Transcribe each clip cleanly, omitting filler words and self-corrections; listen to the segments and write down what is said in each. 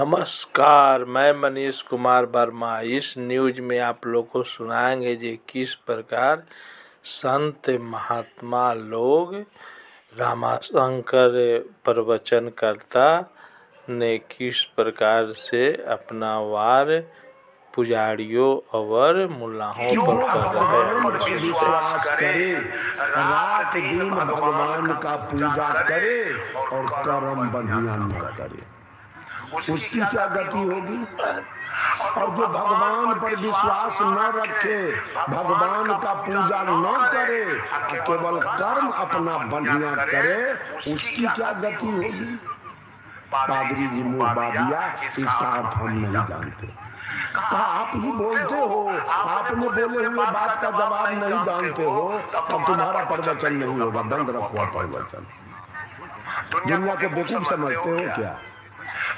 नमस्कार, मैं मनीष कुमार वर्मा। इस न्यूज में आप लोग को सुनाएंगे कि किस प्रकार संत महात्मा लोग रामाशंकर प्रवचनकर्ता ने किस प्रकार से अपना वार पुजारियों और मुल्लाहों पर कर रहे हैं। विश्वास करे, रात दिन भगवान का पूजा करे और कर्म बढ़िया न करे, उसकी क्या गति होगी। और जो भगवान पर विश्वास न रखे, भगवान का पूजा न करे, केवल कर्म अपना बढ़िया करे, उसकी क्या गति होगी। पादरी जी मुँह बादिया, इसका अर्थ हम नहीं जानते। कहा आप ही बोलते हो, आपने बोले हुए बात का जवाब नहीं जानते हो, तब तुम्हारा प्रवचन नहीं होगा। बंद रखो प्रवचन। दुनिया को बेवकूफ समझते हो क्या।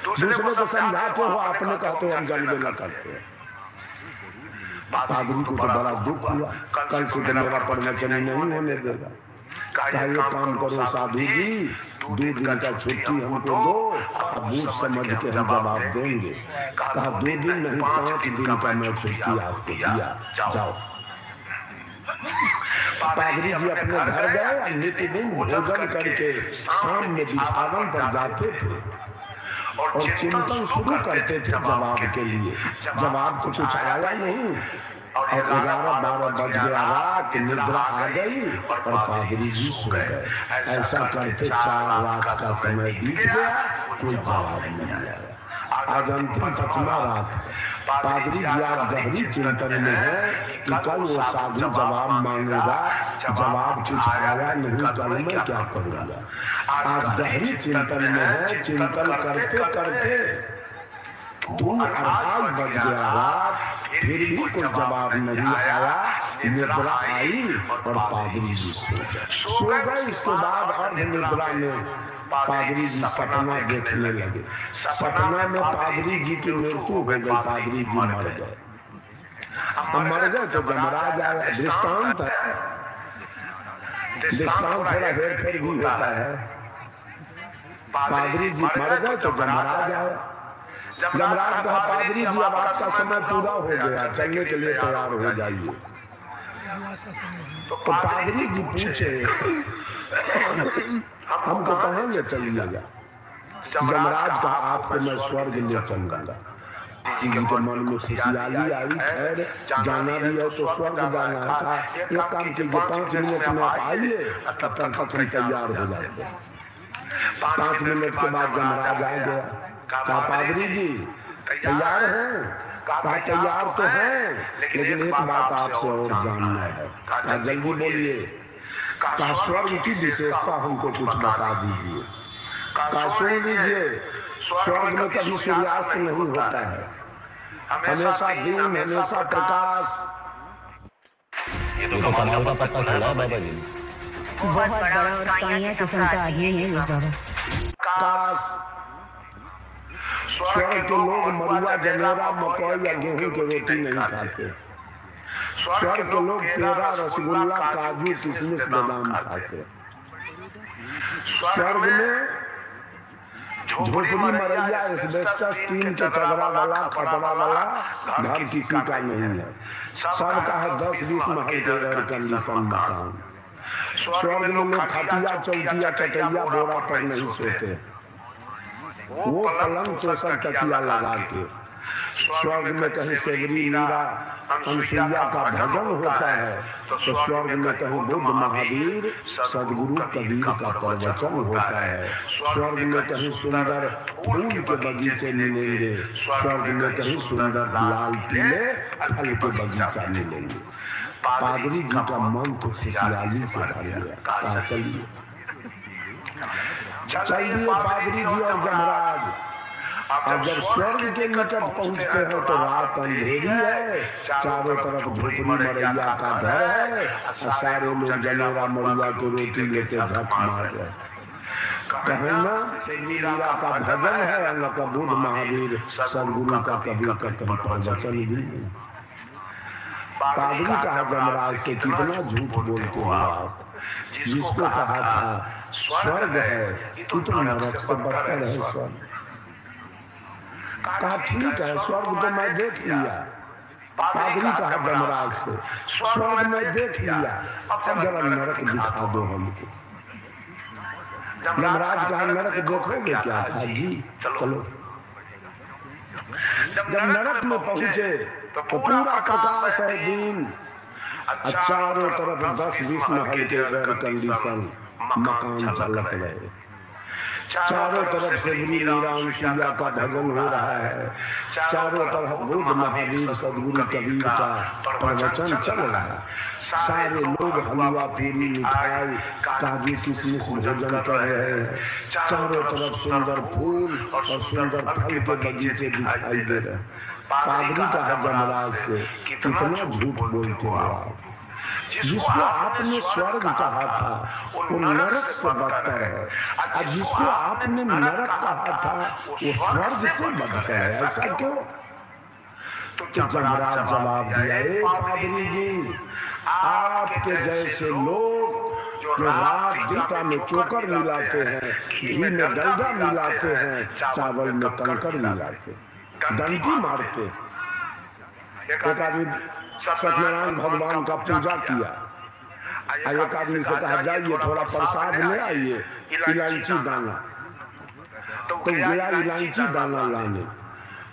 दूसरे को समझाते हो, आपने कहते हो हम जानबे न करते। पादरी को तो बड़ा दुख हुआ, कल से तो मेरा प्रवचन नहीं होने देगा। कहा ये काम करो साधु जी, 2 दिन का छुट्टी हमको दो, अब बूझ समझ के हम जवाब देंगे। कहा 2 दिन नहीं 5 दिन का मैं छुट्टी आपको दिया, जाओ। पादरी जी अपने घर गए, नित्यदिन भोजन करके शाम में बिछावन पर जाते थे और चिंतन शुरू करते थे जवाब के लिए। जवाब तो कुछ आया नहीं और 11-12 बज गया, रात निद्रा आ गई और पादरी जी सो गए। ऐसा करते 4 रात का समय बीत गया, कोई जवाब नहीं आया। आज अंतिम 5वां रात है। पादरी जी आप गहरी चिंतन में है कि कल वो साधु जवाब मांगेगा, जवाब कुछ आया नहीं, कल मैं क्या करूँगा। आज गहरी चिंतन में है, चिंतन करते करते 2-2:30 बज गया रात, फिर भी कोई जवाब नहीं आया। निद्रा आई और पादरी जी सो गए। इसके बाद अर्ध निद्रा में पादरी जी सपना देखने लगे। सपना में पादरी जी की मृत्यु हो गई, पादरी जी मर गए। मर गए तो जमराज आया। दृष्टांत थोड़ा हेर फेर भी होता है। पादरी जी मर गए तो जमराज आया। जमराज कहा पादरी जी अब आपका समय पूरा हो गया, चलने के लिए तैयार हो जाइए। तो पादरी जी पूछे हमको कहाँ ले चलिएगा। जमराज कहा आपको मैं स्वर्ग ले चलूंगा। जी के मन में खुशहाली आई, खैर जाना भी है तो स्वर्ग जाना है। कहा एक काम कीजिए, 5 मिनट में आप आइए, तब तक हम तैयार हो जाते। 5 मिनट के बाद जमराज आ गया। कहा पादरी जी तैयार हैं। कहा तैयार तो हैं, लेकिन एक बात आपसे और जानना है। कहा जल्दी बोलिए। कहा स्वर्ग की विशेषता हमको कुछ बता दीजिए। कहा सुन लीजिए, स्वर्ग में कभी सूर्यास्त नहीं होता है, हमेशा दिन, हमेशा प्रकाश। ये तो कमाल का पत्ता चला बाबा जी। बहुत बड़ा और काया किस्म का आदमी है ये बाबा। प्रकाश। स्वर्ग के लोग मरुआ, जनेरा, मकई या गेहूं की रोटी नहीं खाते। स्वर्ग के लोग पेड़ा, रसगुल्ला, काजू, किशमिश, बादाम खाते। स्वर्ग में झोपड़ी, मरैया, एस्बेस्टस, टीन के चदरा वाला, खपरा वाला घर किसी का नहीं है। सबका है 10-20 महल के एयर कंडीशन मकान। स्वर्ग में लोग खटिया, चौकिया, चटैया, बोरा पर नहीं सोते, वो पलंग तोसक तकिया लगा के। स्वर्ग में कहीं सेवरी, मीरा, अनसुईया का भजन होता है, तो स्वर्ग में कहीं बुद्ध, महावीर, सदगुरु, कबीर का प्रवचन होता है। स्वर्ग में कहीं सुंदर फूल के बगीचे मिलेंगे। स्वर्ग में कहीं सुंदर लाल पीले फल के बगीचा मिलेंगे। पादरी जी का मन तो खुशहाली से भर गया। कहा चलिए पादरी जी और जमराज। अब जब स्वर्ग के निकट पहुंचते हैं तो रात अंधेरी है, चारों तरफ झोपड़ी, मरैया का घर है और सारे लोग जनेरा, मरुआ की रोटी लेके झक मार रहे। कहीं ना मीरा का भजन है, न का बुद्ध, महावीर, सदगुरु का, कबीर का कहीं प्रवचन भी नहीं। पादरी कहा जमराज से कितना झूठ बोलते हो आप। जिसको कहा था स्वर्ग है, तू तो नरक से बदतर है। स्वर्ग कहा ठीक है, स्वर्ग तो मैं देख लिया। पादरी कहा जमराज से, स्वर्ग में देख लिया, अब जरा नरक दिखा दो हमको। जमराज कहा नरक देखोगे क्या? कहा जी चलो। जब नरक में पहुंचे तो पूरा प्रकाश है दिन, चारों तरफ 10-20 महल के एयर कंडीशन मकान झलक रहे, चारों तरफ से नीराम सूर्या का भजन हो रहा है, चारों तरफ बुद्ध महावीर सदगुरु कबीर का प्रवचन चल रहा है, सारे लोग हलवा पूरी मिठाई काजू किशमिश भोजन कर रहे हैं, चारों तरफ सुंदर फूल और सुंदर फल के बगीचे दिखाई दे रहे हैं। पादरी कहा जमराज से, कितना झूठ बोलते हो आप, जिसको आपने स्वर्ग कहा था वो नरक से बदतर है, और जिसको आपने नरक कहा था वो स्वर्ग से बदतर है, ऐसा क्यों? तो जमराज जवाब दिया, ए पादरी जी, आपके जैसे लोग जो रात दीटा में चोकर मिलाते हैं, घी में डलडा मिलाते हैं, चावल में कंकर मिलाते, डंडी मारते। एक आदमी सत्यनारायण भगवान का पूजा किया, एक आदमी से कहा जाइए थोड़ा प्रसाद ले आइए, इलायची दाना। तो गया इलायची दाना लाने,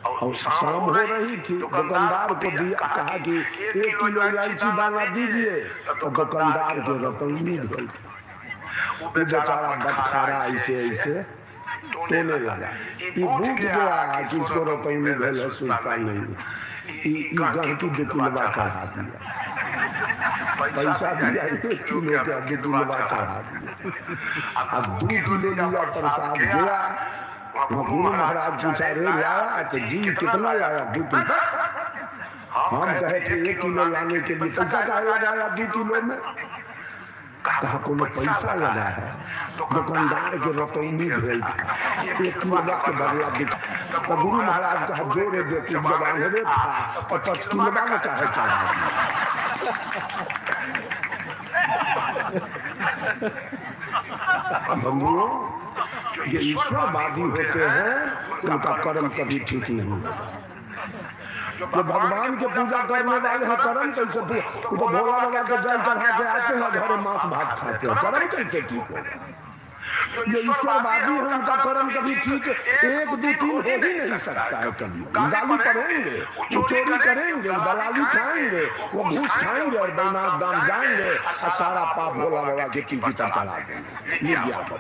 और शाम हो रही थी, दुकानदार को दिया, कहा कि 1 किलो इलायची दाना दीजिए, तो दुकानदार के रतौनी भेल, वो बेचारा बदखारा ऐसे ऐसे टोने लगा। ये बुझ गया कि इसको रतौनी भेल है, सोचता नहीं, गहकी 2 किलो चढ़ा दिया, पैसा दिया 1 किलो का 2 किलो चढ़ा दिया। अब 2 किलो लिया प्रसाद, गया गुरु महाराज पूछा, रे लाया? तो जी कितना लाया? 2 किलो। हम कहे थे 1 किलो लाने के लिए, पैसा क्या लगाया 2 किलो में? कहा कोनो पैसा लगा है, दुकानदार के रतौनी भेल 1 किलो के बदला दिखा। तो गुरु महाराज कहा, जोरे बेटी जवान रे था, और 5 किलो में कहे चढ़ा। बंधुओं, जो ईश्वरवादी होते हैं उनका कर्म कभी ठीक नहीं होगा। जो भगवान के पूजा करने वाले हैं, कर्म कैसे? वो तो भोला बाबा के जल चढ़ा के आते हैं, घरे मांस भात खाते हैं, कर्म कैसे ठीक होगा? जो ईश्वरवादी है उनका कर्म कभी ठीक 1, 2, 3 हो ही नहीं सकता है। कभी गाली पढ़ेंगे, वो चोरी करेंगे, दलाली खाएंगे, वो घूस खाएंगे और बैनाथ दाम जाएंगे, और सारा पाप भोला बाबा के टीपी पर चढ़ा देंगे। ये ज्ञापन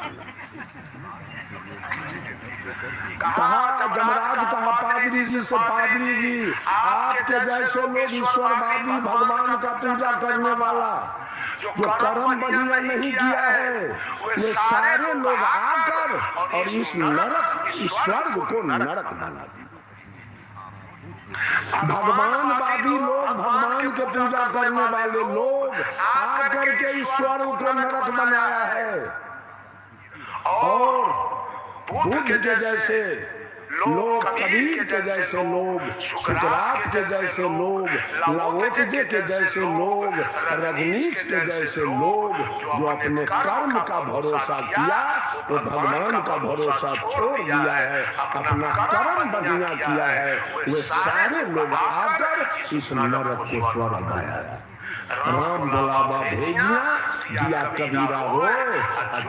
कहा जमराज, कहा पादरी जी से, पादरी जी आपके जैसे लोग ईश्वरवादी, भगवान का पूजा करने वाला, जो कर्म बढ़िया नहीं किया है, ये सारे लोग आकर और इस नरक, इस स्वर्ग को नरक बना दिया। भगवानवादी लोग, भगवान के पूजा करने वाले लोग आकर के इस स्वर्ग को नरक बनाया है, और बुद्ध के जैसे लोग, कबीर के जैसे लोग, सुकरात के जैसे लोग, लाओत्से के जैसे लोग, रजनीश के जैसे लोग, जो अपने कर्म का भरोसा किया, वो भगवान का भरोसा छोड़ दिया है, अपना कर्म बढ़िया किया है, वे सारे लोग आकर इस नरक को स्वर्ग बनाया। राम बुलावा भेजिया, दिया कबीरा होए,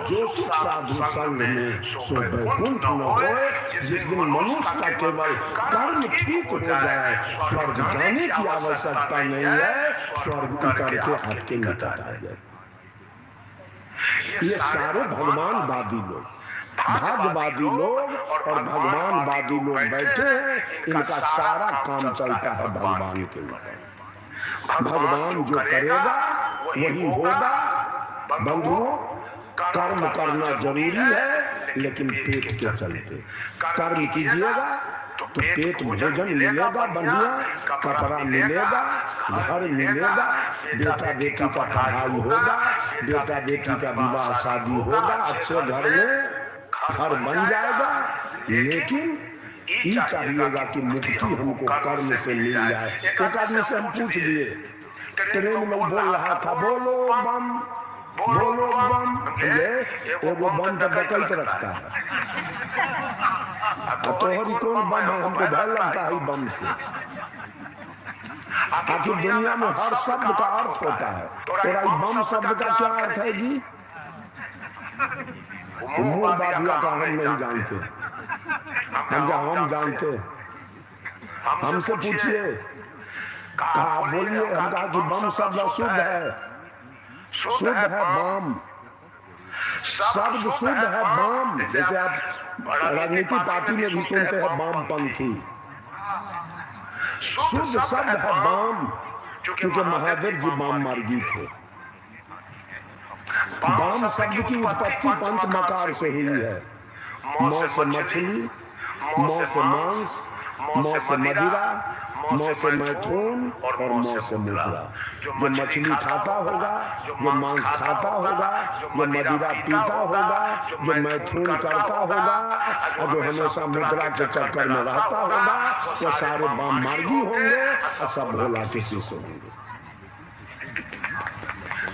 जो सुख साधु संग में सो वैकुंठ न होए। जिस दिन मनुष्य का केवल कर्म ठीक हो जाए, स्वर्ग जाने की आवश्यकता नहीं है, स्वर्ग उतर के आपके निकट आ जाए। ये सारे भगवानवादी लोग, भागवादी लोग और भगवानवादी लोग बैठे हैं, इनका सारा काम चलता है भगवान के ऊपर। भगवान जो करेगा वही होगा। बंधुओं, कर्म करना जरूरी है, लेकिन पेट के चलते। कर्म कीजिएगा तो पेट भोजन मिलेगा, बढ़िया कपड़ा मिलेगा, घर मिलेगा, बेटा बेटी का पढ़ाई होगा, बेटा बेटी का विवाह शादी होगा, अच्छे घर में घर बन जाएगा। लेकिन ये चाहिएगा कि मुक्ति हमको कर्म से मिल जाए। एक आदमी से हम पूछ लिए, ट्रेन में बोल रहा था, बोलो बम, बोलो बम। ये एगो बम तो डकैत रखता है, तोहरी कौन बम है, हमको भय लगता है बम से। आखिर दुनिया में हर शब्द का अर्थ होता है, तोरा बम शब्द का क्या अर्थ है जी? मूल बाबिया का हम नहीं जानते, हम जानते। हमसे पूछिए, कहा बोलिए, हम कहा कि बम शब्द अशुद्ध है, शुद्ध है बम शब्द, शुद्ध है बम। जैसे आप राजनीति पार्टी में भी सुनते हैं वामपंथी, शुद्ध शब्द है बम, क्योंकि महावीर जी वाम मार्गी थे। वाम शब्द की उत्पत्ति पंच मकार से हुई है, मौ से मछली, मौ से मांस, मौ से मदिरा, मौ से मैथुन और मौ से मुद्रा। जो मछली खाता होगा, जो मांस खाता होगा, जो मदिरा पीता होगा, जो मैथुन करता होगा और जो हमेशा मुद्रा के चक्कर में रहता होगा, वो सारे वाम मार्गी होंगे और सब भोला के शिष्य होंगे।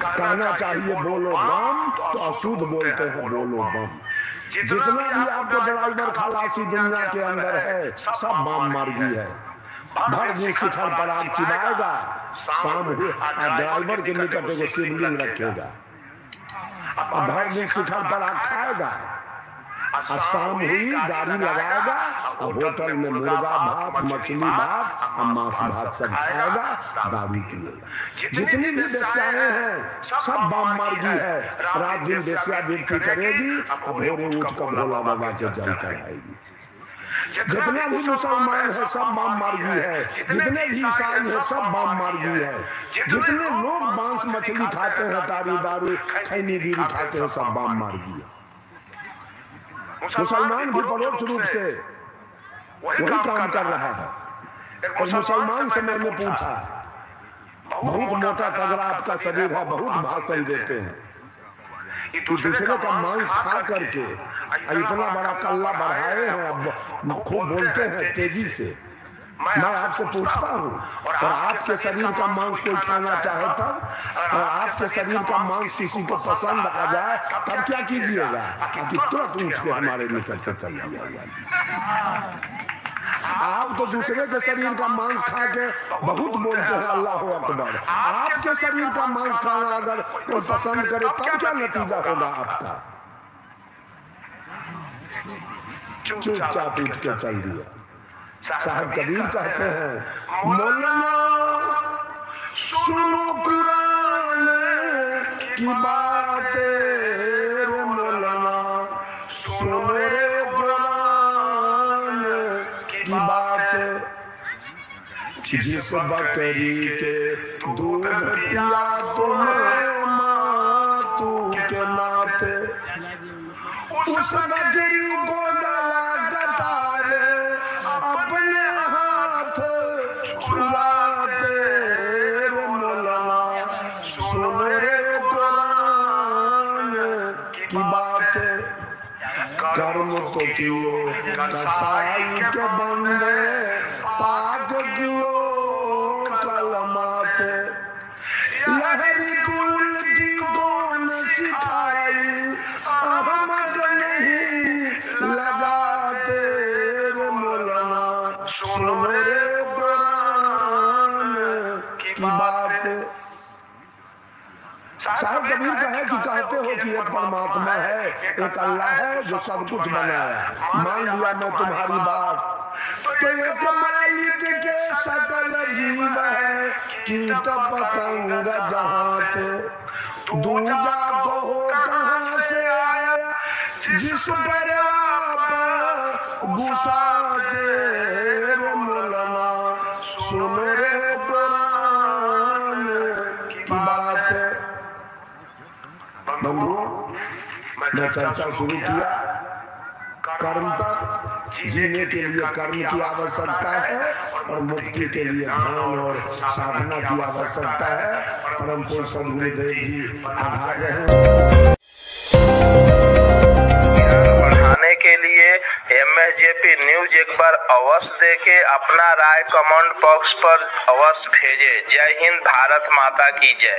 कहना चाहिए बोलो बम, तो अशुद्ध बोलते हैं बोलो बम। जितना भी आपको ड्राइवर खलासी दुनिया के अंदर है, सब वाम मार्गी है। भर दिन शिखर पर आग चिबाएगा, शाम हुए ड्राइवर के निकट एगो शिवलिंग रखेगा, और भर दिन शिखर पर आग खाएगा, और शाम हुई गाड़ी लगाएगा और होटल में मुर्गा भात, मछली भात और मांस भात सब खाएगा, दारू पिएगा। जितनी भी वेश्याएं हैं सब वाम मार्गी है। रात दिन वेश्यावृत्ति करेगी और भोरे उठ कर भोला बाबा के जल चढ़ाएगी। जितना भी मुसलमान है सब वाम मार्गी है, जितने भी ईसाई है सब वाम मार्गी है। जितने लोग मांस मछली खाते हैं, तारी दारू खैनी गिरी खाते हैं, सब वाम मार्गी है। मुसलमान भी परोक्ष रूप से वही काम कर रहा है। और मुसलमान से मैंने पूछा, बहुत मोटा तगड़ा आपका शरीर है, बहुत भाषण देते हैं, दूसरे का मांस खा करके इतना बड़ा कल्ला बढ़ाए हैं, अब खूब बोलते हैं तेजी से। मैं आपसे पूछता हूँ, और आपके शरीर का मांस कोई खाना चाहे तब, और आपके शरीर का मांस किसी को पसंद आ जाए तब क्या कीजिएगा? ताकि तुरंत उठ के हमारे निकल से चल जाइएगा। आप तो दूसरे के शरीर का मांस खा के बहुत बोलते हैं अल्लाह अकबर। आपके शरीर का मांस खाना अगर कोई पसंद करे तब क्या नतीजा होगा आपका? चुपचाप उठ के चल दिया। साहब कबीर कहते हैं, मौलाना सुनो कुरान की बातें रे मौलाना, सुनो रे कुरान की बातें। जिस बकरी के दूध पिया तुम्हें मातू के नाते, उस बकरी को गला कटारे अपने हाथ छुड़ाते रे मौलाना, सुन रे कुरान की बातें। कर्म तो कियो कसाई के बंदे, पाक कियो कलमाते। लहरी की उल्टी कौन सिखाई, अहमद नहीं लगाते रे मौलाना, सुन रे कुरान की बातें। साहब कबीर कहे कि कहते हो कि एक परमात्मा है, एक अल्लाह है जो सब कुछ बनाया। मान लिया मैं तुम्हारी बात, तो एक मालिक के सकल जीव है, कीट पतंग जहाँ पे। दूजा कहो कहाँ से आया, जिस पर आप गुस्साते रे मौलाना, सुन रे कुरान की बातें। बंधुओं, मैं चर्चा शुरू किया कर्म पर। जीने के लिए कर्म की आवश्यकता है और मुक्ति के लिए ध्यान और साधना की आवश्यकता है। परम पुरुष सद्गुरुदेव जी आभार रहे। बढ़ाने के लिए MSJP न्यूज एक बार अवश्य देखें, अपना राय कमेंट बॉक्स पर अवश्य भेजें। जय हिंद, भारत माता की जय।